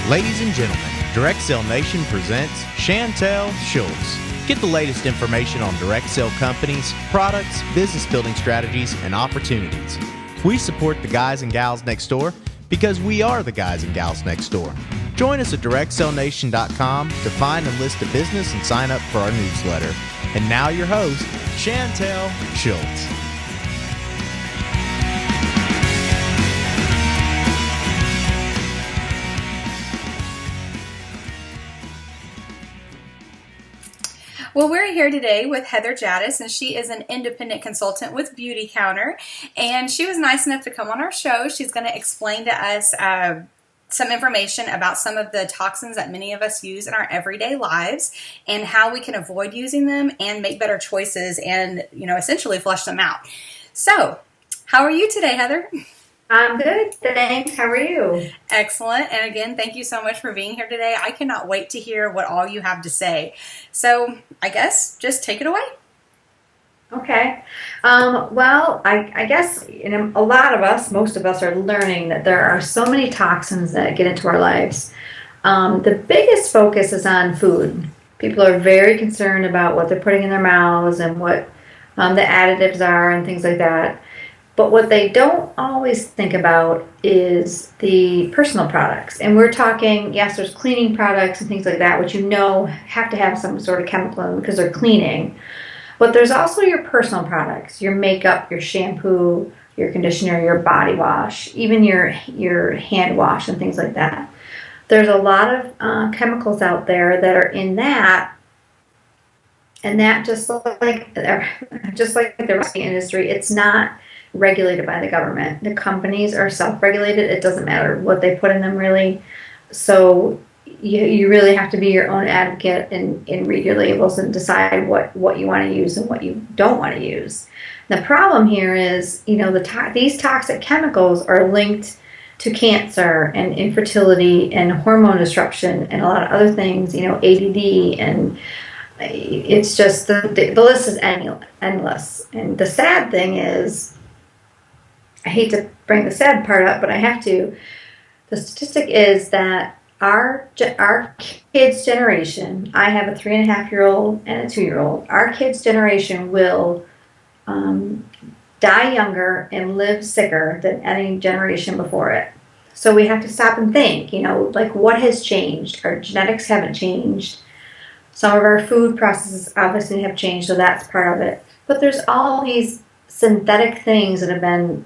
Ladies and gentlemen, Direct Sale Nation presents Chantel Schultz. Get the latest information on direct sale companies, products, business building strategies, and opportunities. We support the guys and gals next door because we are the guys and gals next door. Join us at directsalenation.com to find and list a business and sign up for our newsletter. And now your host, Chantel Schultz. Well, we're here today with Heather Jadus, and she is an independent consultant with Beauty Counter, and she was nice enough to come on our show. She's going to explain to us some information about some of the toxins that many of us use in our everyday lives and how we can avoid using them and make better choices and, essentially flush them out. So, how are you today, Heather? I'm good, thanks. How are you? Excellent. And again, thank you so much for being here today. I cannot wait to hear what all you have to say. So I guess just take it away. Okay. I guess a lot of us, most of us are learning that there are so many toxins that get into our lives. The biggest focus is on food. People are very concerned about what they're putting in their mouths and what the additives are and things like that. But what they don't always think about is the personal products. And we're talking, yes, there's cleaning products and things like that, which have to have some sort of chemical in them because they're cleaning. But there's also your personal products, your makeup, your shampoo, your conditioner, your body wash, even your hand wash and things like that. There's a lot of chemicals out there that are in that. And that just like the rest of the industry, it's not regulated by the government. The companies are self-regulated. It doesn't matter what they put in them, really. So you really have to be your own advocate and read your labels and decide what you want to use and what you don't want to use. The problem here is, these toxic chemicals are linked to cancer and infertility and hormone disruption and a lot of other things, ADD, and it's just the list is endless. And the sad thing is, I hate to bring the sad part up, but I have to. The statistic is that our kids' generation, I have a 3.5-year-old and a 2-year-old, our kids' generation will die younger and live sicker than any generation before it. So we have to stop and think, what has changed? Our genetics haven't changed. Some of our food processes obviously have changed, so that's part of it. But there's all these synthetic things that have been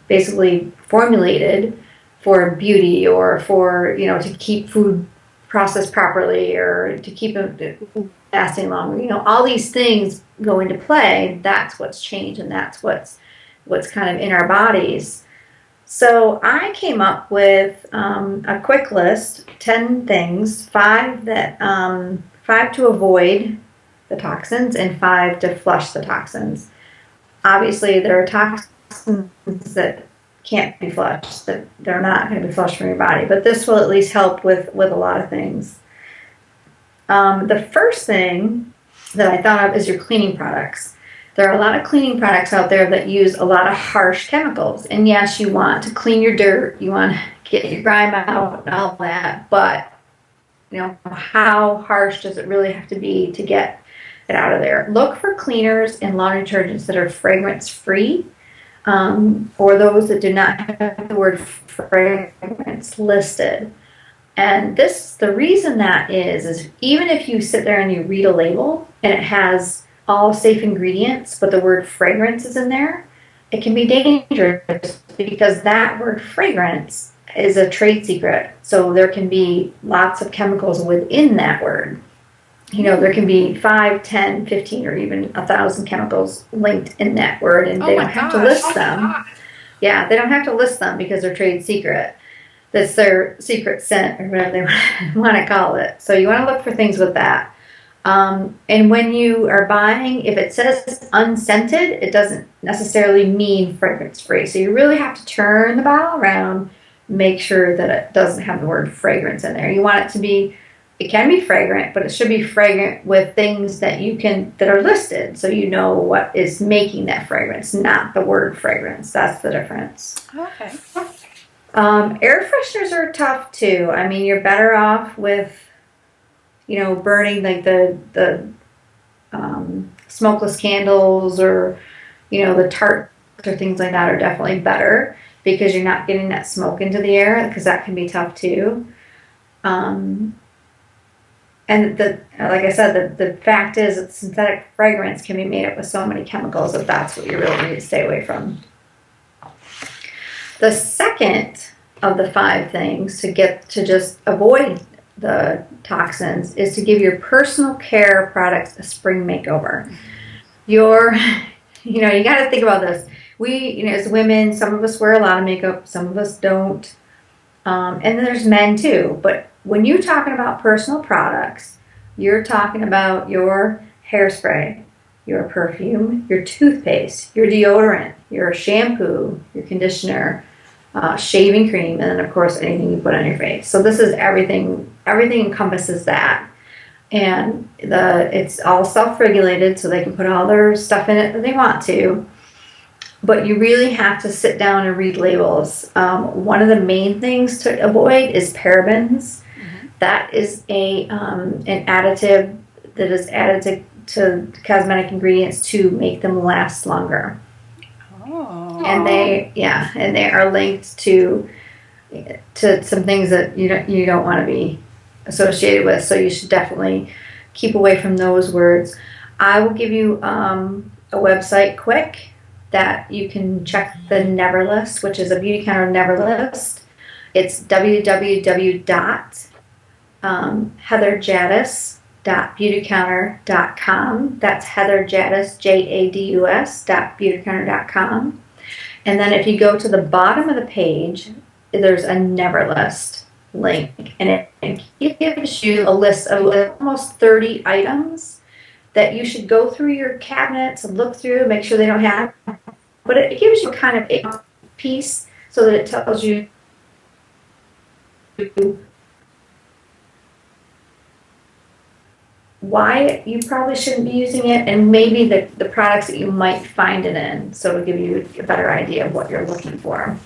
basically formulated for beauty or for, to keep food processed properly or to keep it lasting longer. All these things go into play. That's what's changed, and that's what's kind of in our bodies. So I came up with a quick list, 10 things, 5 to avoid the toxins and 5 to flush the toxins. Obviously, there are toxins that can't be flushed, that they're not going to be flushed from your body, but this will at least help with a lot of things. The first thing that I thought of is your cleaning products. There are a lot of cleaning products out there that use a lot of harsh chemicals. And yes, you want to clean your dirt, you want to get your grime out and all that, but how harsh does it really have to be to get it out of there? Look for cleaners and laundry detergents that are fragrance-free, or those that do not have the word fragrance listed. And the reason that is even if you sit there and you read a label and it has all safe ingredients, but the word fragrance is in there, it can be dangerous because that word fragrance is a trade secret. So there can be lots of chemicals within that word. There can be 5, 10, 15, or even 1,000 chemicals linked in that word, and they don't have to list them. Yeah, they don't have to list them because they're trade secret. That's their secret scent, or whatever they want to call it. So you want to look for things with that. And when you are buying, if it says unscented, it doesn't necessarily mean fragrance-free. So you really have to turn the bottle around, make sure that it doesn't have the word fragrance in there. You want it to be, it can be fragrant, but it should be fragrant with things that are listed, so you know what is making that fragrance, not the word fragrance. That's the difference. Okay. Air fresheners are tough too. I mean, you're better off with, burning like the smokeless candles, or, the tarts or things like that are definitely better because you're not getting that smoke into the air, because that can be tough too. And like I said, the fact is that synthetic fragrance can be made up with so many chemicals that that's what you really need to stay away from. The second of the 5 things to get to just avoid the toxins is to give your personal care products a spring makeover. You got to think about this. We, as women, some of us wear a lot of makeup, some of us don't. And then there's men too. But when you're talking about personal products, you're talking about your hairspray, your perfume, your toothpaste, your deodorant, your shampoo, your conditioner, shaving cream, and then of course anything you put on your face. So this is everything. Everything encompasses that. And it's all self-regulated, so they can put all their stuff in it that they want to. But you really have to sit down and read labels. One of the main things to avoid is parabens. Mm-hmm. That is an additive that is added to cosmetic ingredients to make them last longer. Oh. And they are linked to some things that you don't want to be associated with. So you should definitely keep away from those words. I will give you a website quick that you can check the Never List, which is a Beauty Counter Never List. It's www.heatherjadus.beautycounter.com. That's Heather Jadus, JADUS.beautycounter.com. And then if you go to the bottom of the page, there's a Never List link, and it gives you a list of almost 30 items that you should go through your cabinets and look through, make sure they don't have, but it gives you kind of a piece so that it tells you why you probably shouldn't be using it, and maybe the products that you might find it in, so it'll give you a better idea of what you're looking for.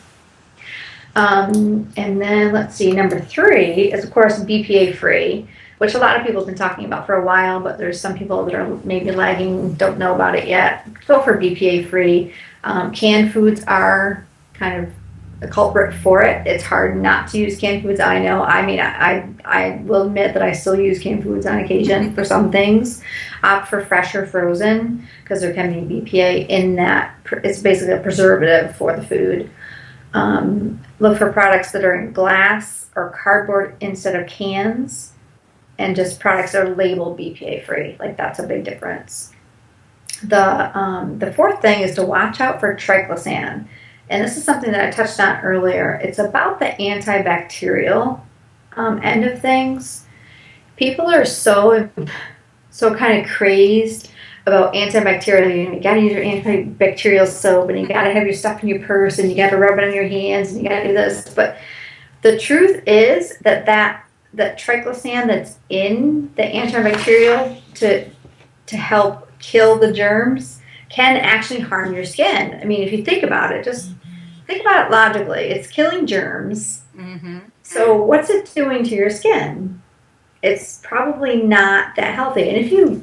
And then let's see, number 3 is of course BPA free, which a lot of people have been talking about for a while, but there's some people that are maybe lagging, don't know about it yet. Go for BPA free. Canned foods are kind of a culprit for it. It's hard not to use canned foods. I know. I mean, I will admit that I still use canned foods on occasion for some things. Opt for fresh or frozen because there can be BPA in that. It's basically a preservative for the food. Look for products that are in glass or cardboard instead of cans, and just products that are labeled BPA free. Like, that's a big difference. The 4th thing is to watch out for triclosan. And this is something that I touched on earlier. It's about the antibacterial end of things. People are so kind of crazed about antibacterial. You gotta use your antibacterial soap, and you gotta have your stuff in your purse, and you gotta rub it on your hands, and you gotta do this. But the truth is that triclosan that's in the antibacterial to help kill the germs can actually harm your skin. I mean, if you think about it, just think about it logically. It's killing germs. Mm-hmm. So what's it doing to your skin? It's probably not that healthy. And if you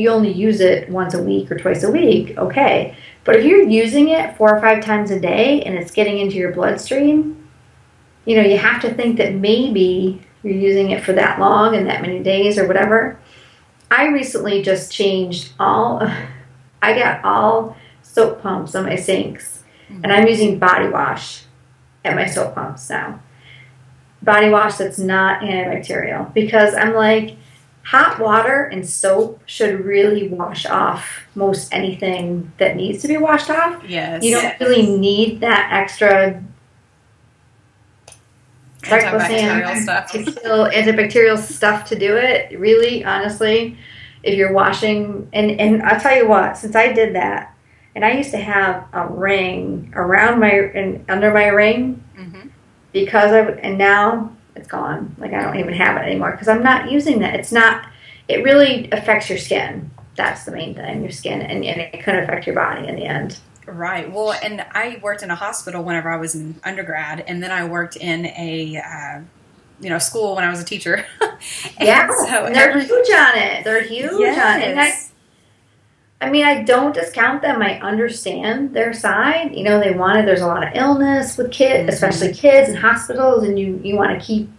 only use it once a week or twice a week, okay. But if you're using it 4 or 5 times a day and it's getting into your bloodstream, you have to think that maybe you're using it for that long and that many days or whatever. I recently just changed I got all soap pumps on my sinks, and I'm using body wash at my soap pumps now. Body wash that's not antibacterial, because I'm like, hot water and soap should really wash off most anything that needs to be washed off. Yes. You don't really need that extra antibacterial stuff to kill antibacterial stuff to do it. Really, honestly, if you're washing, and I'll tell you what, since I did that, and I used to have a ring around under my ring, mm-hmm. and now it's gone. Like, I don't even have it anymore because I'm not using that. It really affects your skin. That's the main thing, your skin, and it could affect your body in the end. Right. Well, and I worked in a hospital whenever I was in undergrad, and then I worked in a school when I was a teacher. Yeah, And so and they're huge on it. They're huge on it. And yes. I mean, I don't discount them. I understand their side. You know, there's a lot of illness with kids, Hmm. especially kids in hospitals, and you want to keep,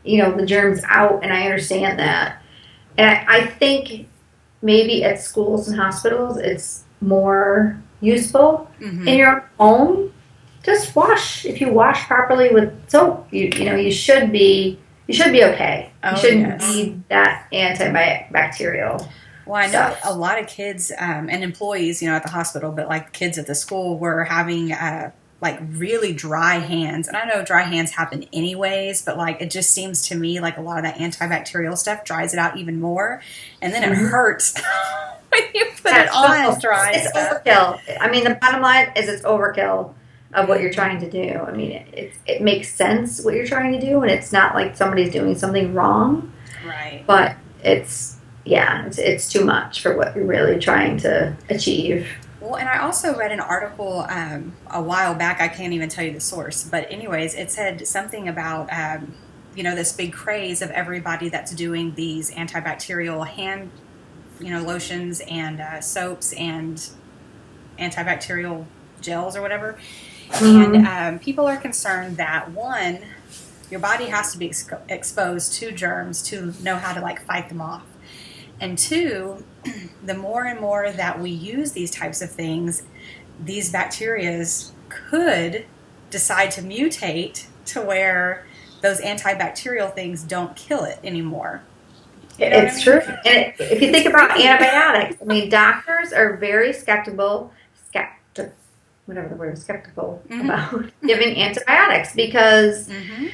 the germs out, and I understand that. And I think maybe at schools and hospitals, it's more useful. In Hmm. your home, just wash. If you wash properly with soap, you should be okay. You Oh, shouldn't yes. need that antibacterial Well, I know a stuff. lot of kids and employees, at the hospital, but like kids at the school were having like really dry hands. And I know dry hands happen anyways, but like it just seems to me like a lot of that antibacterial stuff dries it out even more. And then it Mhm. hurts when you put it Yeah, on so dry it's stuff. overkill. I mean, the bottom line is it's overkill of what you're Hmm. trying to do. I mean, it makes sense what you're trying to do, and it's not like somebody's doing something wrong, Right. but it's too much for what you're really trying to achieve. Well, and I also read an article a while back. I can't even tell you the source, but anyways, it said something about this big craze of everybody that's doing these antibacterial hand lotions and soaps and antibacterial gels or whatever. And Hmm. people are concerned that one, your body has to be exposed to germs to know how to like fight them off. And two, the more and more that we use these types of things, these bacterias could decide to mutate to where those antibacterial things don't kill it anymore. You know what I It's mean? true. And if you It's think about freaky. antibiotics, I mean, doctors are very skeptical, whatever the word is, skeptical Hmm. about giving antibiotics because Hmm.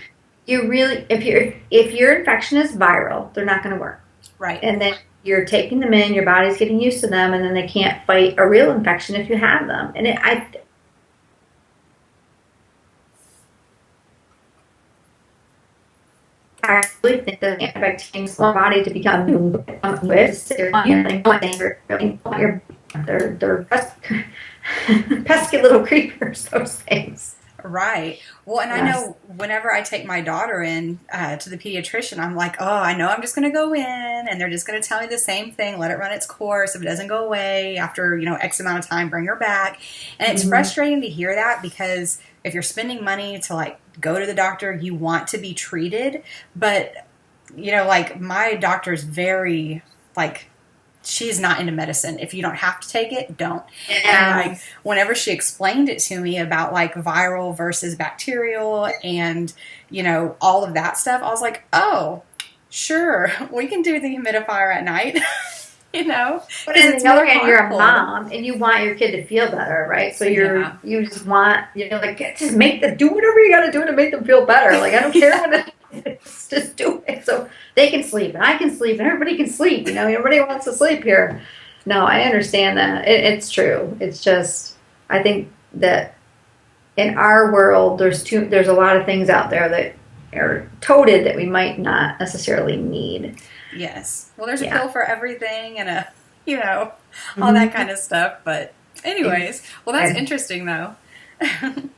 you really, if your infection is viral, they're not going to work. Right. And then you're taking them in, your body's getting used to them, and then they can't fight a real infection if you have them. And I really think that antibiotics allow the body to become with they're pesky little creepers, those things. Right. Well, and I Yes. know whenever I take my daughter in to the pediatrician, I'm like, oh, I know I'm just going to go in and they're just going to tell me the same thing, let it run its course. If it doesn't go away after, X amount of time, bring her back. And it's Mm-hmm. frustrating to hear that because if you're spending money to like go to the doctor, you want to be treated. But, like my doctor's very, like, she's not into medicine. If you don't have to take it, don't. And like Yes. whenever she explained it to me about like viral versus bacterial and all of that stuff, I was like, "Oh, sure. We can do the humidifier at night." But Because on it's the other more hand, you're a harmful. mom and you want your kid to feel better, right? So Yeah. you just want like just do whatever you got to do to make them feel better. Like I don't care what it is, just do it so they can sleep and I can sleep and everybody can sleep. Everybody wants to sleep here. No, I understand that. It's true. It's just I think that in our world, there's a lot of things out there that are toted that we might not necessarily need. Yes. Well, there's a Yeah. pill for everything and you know, all that Hmm. kind of stuff, but anyways, well that's interesting though.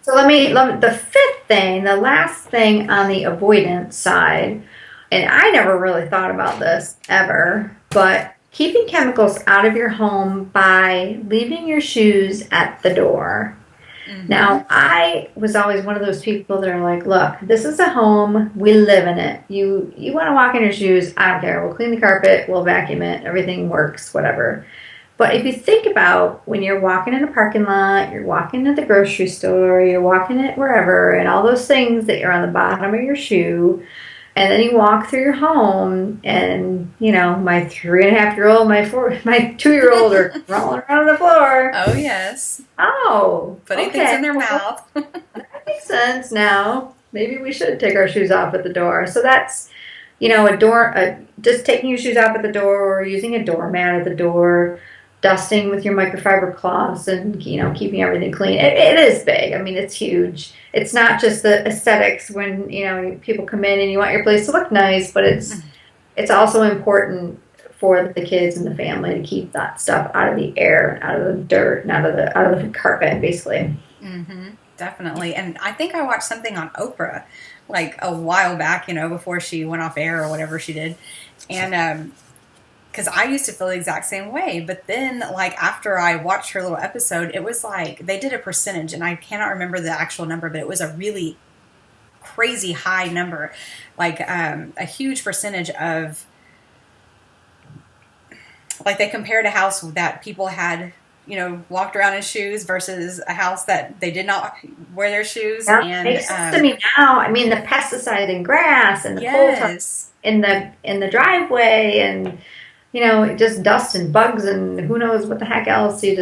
So the fifth thing, the last thing on the avoidance side, and I never really thought about this ever, but keeping chemicals out of your home by leaving your shoes at the door. Mhm. Now, I was always one of those people that are like, look, this is a home, we live in it. You want to walk in your shoes, I don't care. We'll clean the carpet, we'll vacuum it, everything works, whatever. But if you think about when you're walking in a parking lot, you're walking at the grocery store, you're walking it wherever, and all those things that are on the bottom of your shoe, and then you walk through your home, and my 3.5 year old, my 2 year old are rolling around on the floor. Oh yes. Oh, Putting things okay. in their Well, mouth. that makes sense now. Maybe we should take our shoes off at the door. So that's, just taking your shoes off at the door or using a doormat at the door, dusting with your microfiber cloths and, keeping everything clean. It is big. I mean, it's huge. It's not just the aesthetics when, people come in and you want your place to look nice, but it's also important for the kids and the family to keep that stuff out of the air, out of the dirt, and out of the carpet, basically. Mm-hmm. Definitely. And I think I watched something on Oprah like a while back, before she went off air or whatever she did. And because I used to feel the exact same way. But then, like, after I watched her little episode, it was like they did a percentage, and I cannot remember the actual number, but it was a really crazy high number, like a huge percentage of, like, they compared a house that people had, walked around in shoes versus a house that they did not wear their shoes. That And makes sense to me now. I mean, the pesticide in grass and the coal tar yes, in the driveway, and just dust and bugs and who knows what the heck else. It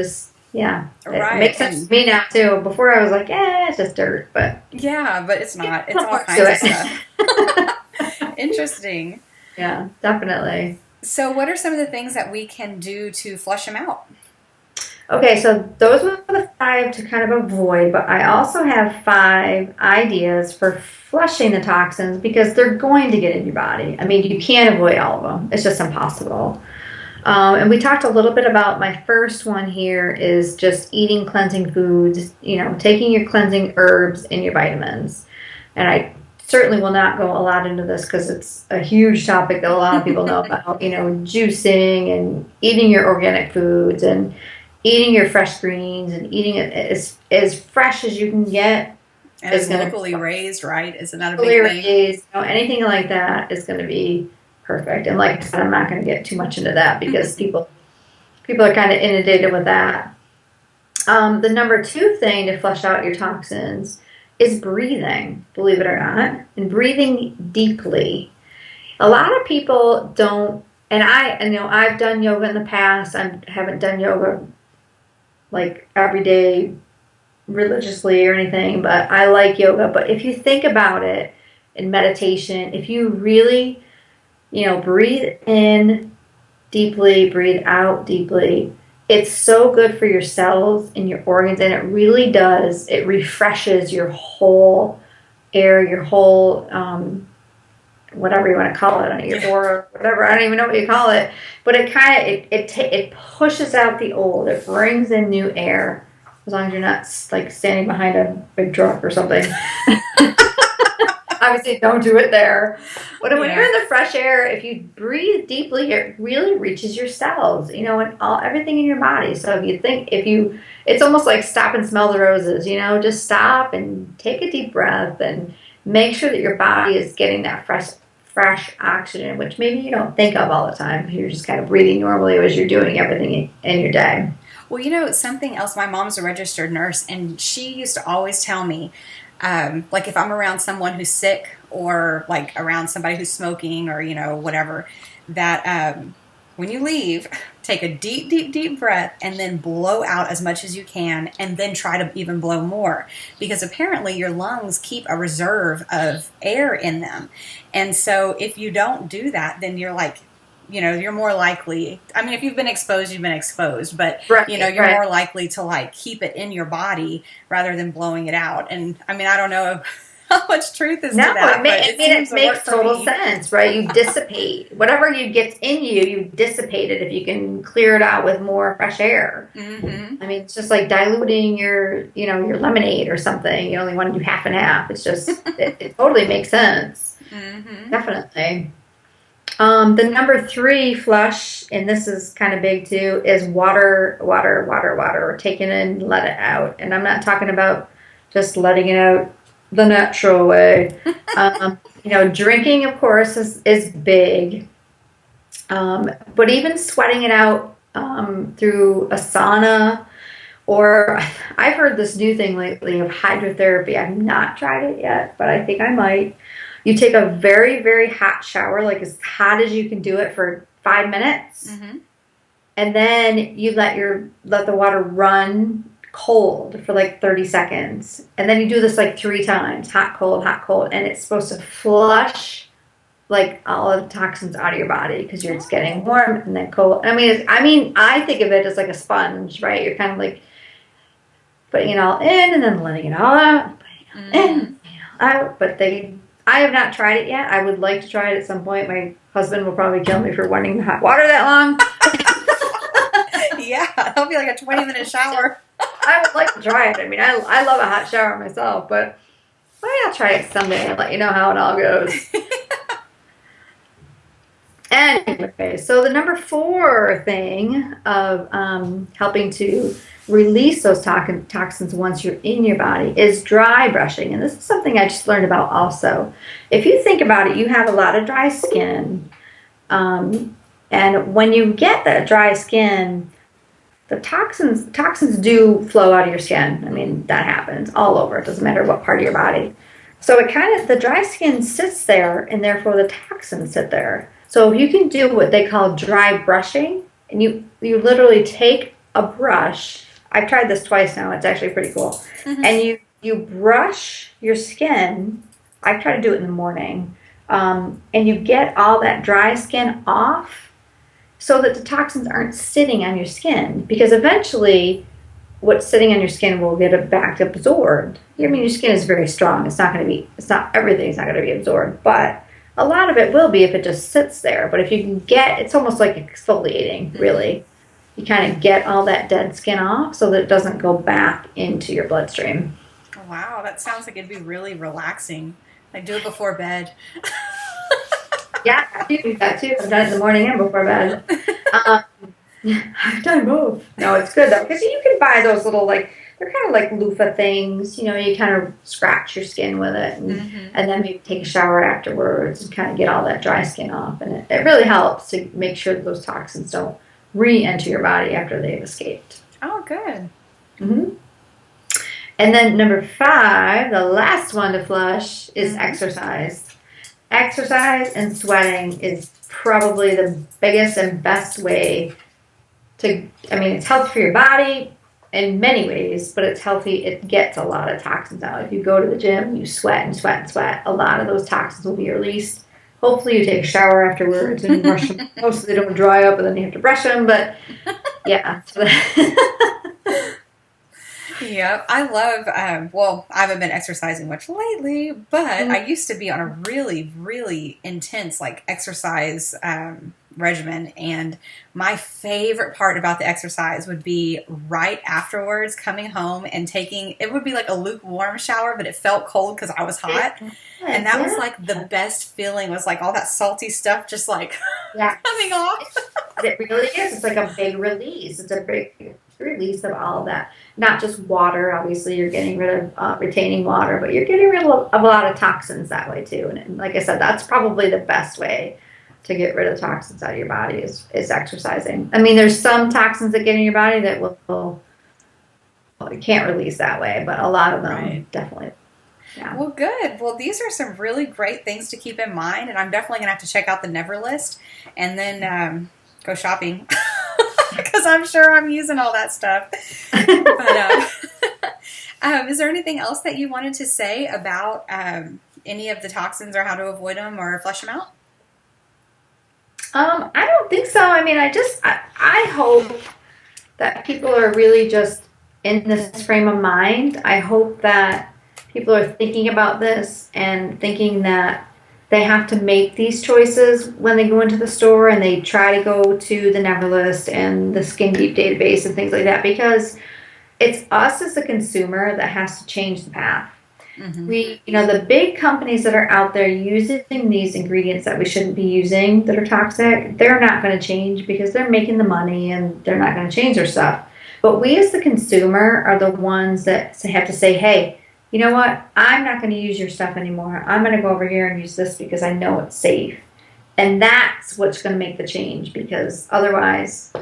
right. makes sense to me now too. Before I was like, it's just dirt, but Yeah, but it's not. It's all more kinds to of stuff. Interesting. yeah, definitely. So, what are some of the things that we can do to flush them out? Okay, so those were the 5 to kind of avoid, but I also have 5 ideas for flushing the toxins because they're going to get in your body. I mean, you can't avoid all of them. It's just impossible. And we talked a little bit about my first one here is just eating cleansing foods, taking your cleansing herbs and your vitamins. And I certainly will not go a lot into this because it's a huge topic that a lot of people know about, juicing and eating your organic foods and eating your fresh greens and eating it as fresh as you can get. And it's locally raised, right? Isn't that a big thing? Raised, anything like that is going to be perfect. And like I said, I'm not going to get too much into that because people are kind of inundated with that. The number 2 thing to flush out your toxins is breathing, believe it or not, and breathing deeply. A lot of people don't, and I've done yoga in the past. I haven't done yoga like every day religiously or anything, but I like yoga. But if you think about it in meditation, if you really, breathe in deeply, breathe out deeply, it's so good for your cells and your organs, and it really does. It refreshes your whole air, your whole, whatever you want to call it, your aura, whatever. I don't even know what you call it. But it kind of, it pushes out the old. It brings in new air, as long as you're not like standing behind a big truck or something. Obviously, don't do it there. But when you're in the fresh air, if you breathe deeply, it really reaches your cells, and everything in your body. So it's almost like stop and smell the roses, just stop and take a deep breath and make sure that your body is getting that fresh oxygen, which maybe you don't think of all the time. You're just kind of breathing normally as you're doing everything in your day. Well, something else, my mom's a registered nurse, and she used to always tell me, like if I'm around someone who's sick or like around somebody who's smoking or, whatever, that when you leave, take a deep, deep, deep breath and then blow out as much as you can and then try to even blow more because apparently your lungs keep a reserve of air in them. And so if you don't do that, then you're like, you're more likely, I mean, if you've been exposed, you've been exposed, but, you're more likely to like keep it in your body rather than blowing it out. And I mean, I don't know how much truth is to that. It makes total sense, right? You dissipate. Whatever you get in you dissipate it if you can clear it out with more fresh air. Mm-hmm. I mean, it's just like diluting your lemonade or something. You only want to do half and half. It's just, it totally makes sense. Mm-hmm. Definitely. The number 3 flush, and this is kind of big too, is water. Take it in, let it out. And I'm not talking about just letting it out the natural way. Drinking, of course, is big. But even sweating it out through a sauna, or I've heard this new thing lately of hydrotherapy. I've not tried it yet, but I think I might. You take a very, very hot shower, like as hot as you can do it for 5 minutes. Mm-hmm. And then you let the water run cold for like 30 seconds. And then you do this like 3 times, hot, cold, and it's supposed to flush like all of the toxins out of your body because you're just getting warm and then cold. I mean, I think of it as like a sponge, right? You're kind of like putting it all in and then letting it all out, putting it all in, out. But I have not tried it yet. I would like to try it at some point. My husband will probably kill me for wanting the hot water that long. Yeah, that'll be like a 20-minute shower. I would like to try it. I mean, I love a hot shower myself, but I'll try it someday and let you know how it all goes. Anyway, so the number 4 thing of helping to release those toxins once you're in your body is dry brushing. And this is something I just learned about also. If you think about it, you have a lot of dry skin. And when you get that dry skin, the toxins do flow out of your skin. I mean, that happens all over. It doesn't matter what part of your body. So the dry skin sits there, and therefore the toxins sit there. So if you can do what they call dry brushing, and you literally take a brush. I've tried this twice now. It's actually pretty cool. Mm-hmm. And you brush your skin. I try to do it in the morning. And you get all that dry skin off so that the toxins aren't sitting on your skin. Because eventually what's sitting on your skin will get back absorbed. I mean, your skin is very strong. Everything's not going to be absorbed. But a lot of it will be if it just sits there. But if you can it's almost like exfoliating, really. You kind of get all that dead skin off so that it doesn't go back into your bloodstream. Wow, that sounds like it'd be really relaxing. Like, do it before bed. Yeah, I do that too. I've done it in the morning and before bed. I've done both. No, it's good though, because you can buy those little, like, they're kind of like loofah things. You know, you kind of scratch your skin with it, and then maybe take a shower afterwards and kind of get all that dry skin off. And it really helps to make sure that those toxins don't re-enter your body after they've escaped. Oh, good. Mm-hmm. And then number 5, the last one to flush, is exercise. Exercise and sweating is probably the biggest and best way it's healthy for your body in many ways, but it's healthy. It gets a lot of toxins out. If you go to the gym, you sweat and sweat and sweat, a lot of those toxins will be released. Hopefully you take a shower afterwards and brush them. Mostly they don't dry up and then you have to brush them, but yeah. Yeah, I love, I haven't been exercising much lately, but I used to be on a really, really intense, like, exercise regimen, and my favorite part about the exercise would be right afterwards coming home and it would be like a lukewarm shower, but it felt cold because I was hot, and that was like the best feeling, was like all that salty stuff just like coming off. It really is. It's like a big release. It's a big release of all of that. Not just water. Obviously, you're getting rid of retaining water, but you're getting rid of a lot of toxins that way too. And like I said, that's probably the best way to get rid of toxins out of your body is exercising. I mean, there's some toxins that get in your body that you can't release that way, but a lot of them definitely. Yeah. Well, good. Well, these are some really great things to keep in mind, and I'm definitely going to have to check out the Never List and then go shopping because I'm sure I'm using all that stuff. But is there anything else that you wanted to say about any of the toxins or how to avoid them or flush them out? I don't think so. I mean, I hope that people are really just in this frame of mind. I hope that people are thinking about this and thinking that they have to make these choices when they go into the store and they try to go to the Never List and the Skin Deep database and things like that, because it's us as the consumer that has to change the path. Mm-hmm. The big companies that are out there using these ingredients that we shouldn't be using that are toxic, they're not going to change because they're making the money and they're not going to change their stuff. But we as the consumer are the ones that have to say, hey, you know what? I'm not going to use your stuff anymore. I'm going to go over here and use this because I know it's safe. And that's what's going to make the change, because otherwise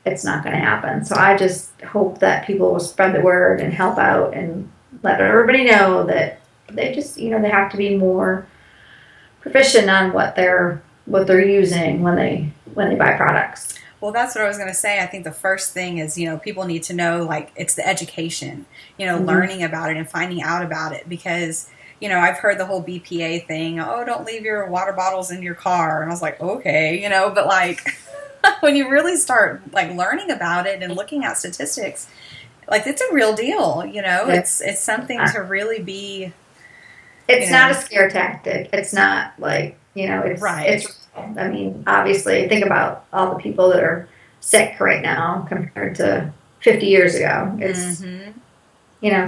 it's not going to happen. So I just hope that people will spread the word and help out and let everybody know that they just, they have to be more proficient on what they're using when they buy products. Well, that's what I was going to say. I think the first thing is, people need to know, like, it's the education, mm-hmm. learning about it and finding out about it, because, I've heard the whole BPA thing. Oh, don't leave your water bottles in your car. And I was like, okay, but like when you really start like learning about it and looking at statistics, like, it's a real deal, Yeah. It's something to really be It's not a scare tactic. It's not like, it's Right. it's I mean, obviously think about all the people that are sick right now compared to 50 years ago. It's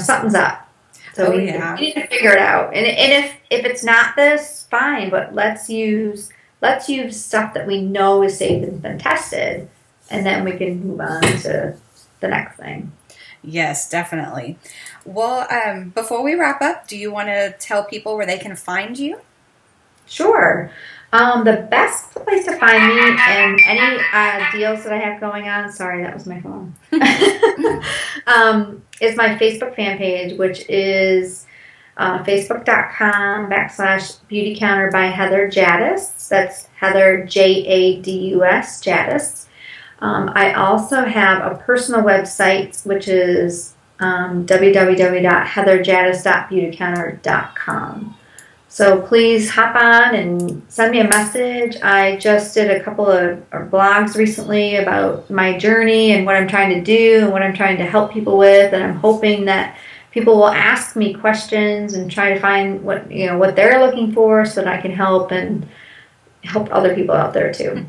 something's up. So we need to figure it out. And if it's not this, fine, but let's use stuff that we know is safe and been tested, and then we can move on to the next thing. Yes, definitely. Well, before we wrap up, do you want to tell people where they can find you? Sure. The best place to find me and any deals that I have going on, sorry, that was my phone, is my Facebook fan page, which is facebook.com/Beauty Counter by Heather Jadus. That's Heather Jadus, Jadus. I also have a personal website, which is www.heatherjadus.beautycounter.com. So please hop on and send me a message. I just did a couple of blogs recently about my journey and what I'm trying to do and what I'm trying to help people with. And I'm hoping that people will ask me questions and try to find what they're looking for so that I can help and help other people out there too.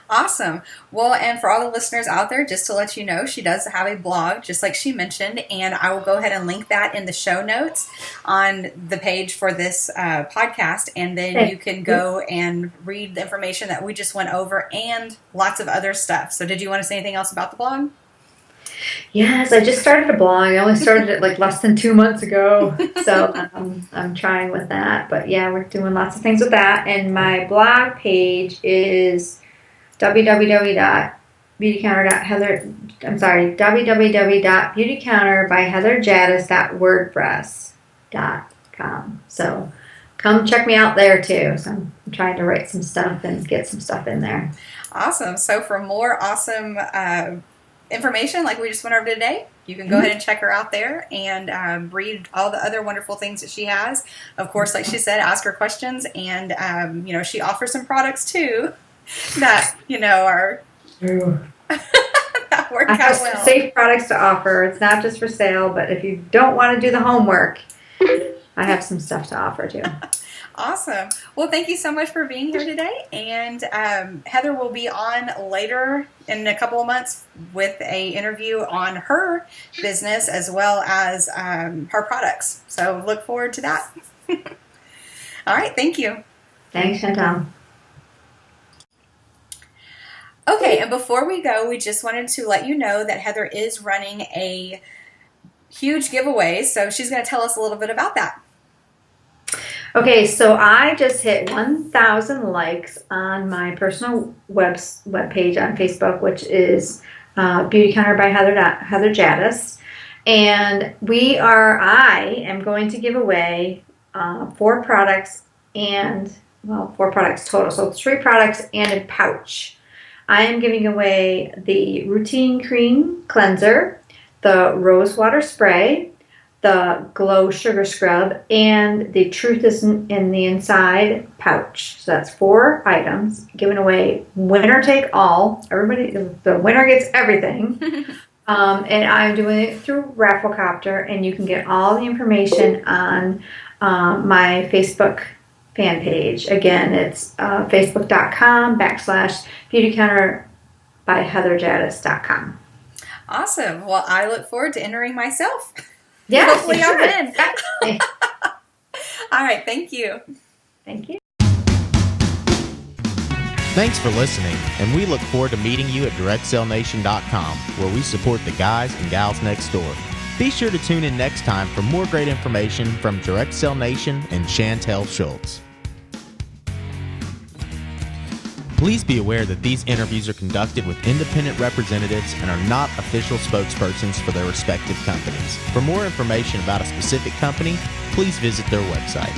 Awesome. Well, and for all the listeners out there, just to let you know, she does have a blog, just like she mentioned, and I will go ahead and link that in the show notes on the page for this podcast, and then you can go and read the information that we just went over and lots of other stuff. So did you want to say anything else about the blog? Yes, I just started a blog. I only started it like less than 2 months ago, so I'm trying with that. But yeah, we're doing lots of things with that, and my blog page is www.beautycounterbyheatherjadis.wordpress.com. So come check me out there too. So I'm trying to write some stuff and get some stuff in there. Awesome. So for more awesome information like we just went over today, you can go ahead and check her out there and read all the other wonderful things that she has. Of course, like she said, ask her questions, and she offers some products too that are that work out well. Some safe products to offer. It's not just for sale, but if you don't want to do the homework, I have some stuff to offer too. Awesome. Well, thank you so much for being here today. And Heather will be on later in a couple of months with a interview on her business as well as her products. So look forward to that. All right. Thank you. Thanks, Chantal. Okay, and before we go, we just wanted to let you know that Heather is running a huge giveaway, so she's going to tell us a little bit about that. Okay, so I just hit 1,000 likes on my personal web page on Facebook, which is Beauty Counter by Heather Jadus, and I am going to give away 4 products total, so 3 products and a pouch. I am giving away the Routine Cream Cleanser, the Rose Water Spray, the Glow Sugar Scrub, and the Truth is in the Inside pouch. So that's 4 items given away. Winner take all. Everybody, the winner gets everything. And I'm doing it through Rafflecopter, and you can get all the information on my Facebook fan page. Again, it's facebook.com/beautycounterbyheatherjadis.com. Awesome. Well, I look forward to entering myself. Yeah, hopefully I'll win. All right. Thank you. Thank you. Thanks for listening, and we look forward to meeting you at DirectSellNation.com, where we support the guys and gals next door. Be sure to tune in next time for more great information from Direct Sell Nation and Chantal Schultz. Please be aware that these interviews are conducted with independent representatives and are not official spokespersons for their respective companies. For more information about a specific company, please visit their website.